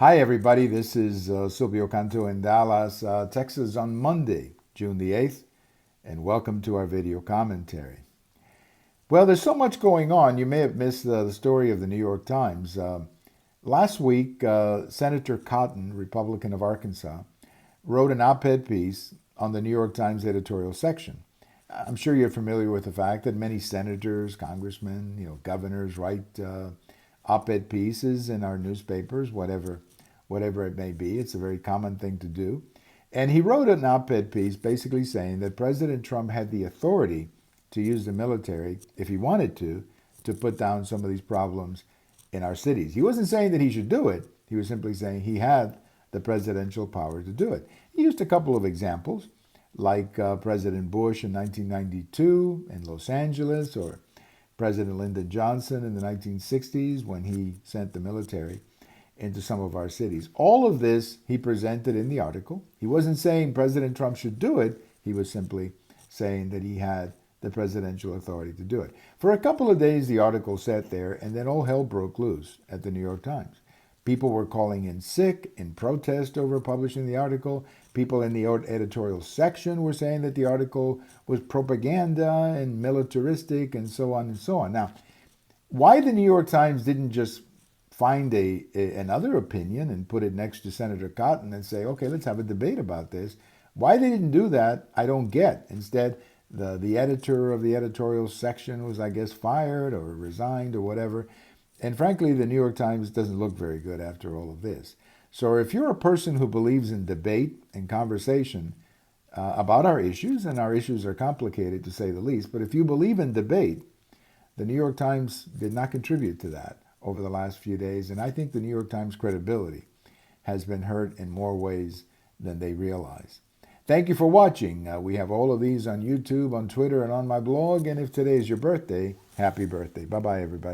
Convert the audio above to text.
Hi, everybody. This is Silvio Canto in Dallas, Texas on Monday, June the 8th, and welcome to our video commentary. Well, there's so much going on. You may have missed the story of the New York Times. Last week, Senator Cotton, Republican of Arkansas, wrote an op-ed piece on the New York Times editorial section. I'm sure you're familiar with the fact that many senators, congressmen, governors write op-ed pieces in our newspapers, whatever it may be. It's a very common thing to do. And he wrote an op-ed piece basically saying that President Trump had the authority to use the military, if he wanted to put down some of these problems in our cities. He wasn't saying that he should do it. He was simply saying he had the presidential power to do it. He used a couple of examples, like President Bush in 1992 in Los Angeles, or President Lyndon Johnson in the 1960s when he sent the military into some of our cities. All of this he presented in the article. He wasn't saying President Trump should do it. He was simply saying that he had the presidential authority to do it. For a couple of days, the article sat there, and then all hell broke loose at the New York Times. People were calling in sick in protest over publishing the article. People in the editorial section were saying that the article was propaganda and militaristic and so on and so on. Now, why the New York Times didn't just find another opinion and put it next to Senator Cotton and say, okay, let's have a debate about this. Why they didn't do that, I don't get. Instead, the editor of the editorial section was, I guess, fired or resigned or whatever. And frankly, the New York Times doesn't look very good after all of this. So if you're a person who believes in debate and conversation about our issues, and our issues are complicated to say the least, but if you believe in debate, the New York Times did not contribute to that over the last few days. And I think the New York Times credibility has been hurt in more ways than they realize. Thank you for watching. We have all of these on YouTube, on Twitter, and on my blog. And if today is your birthday, happy birthday. Bye-bye, everybody.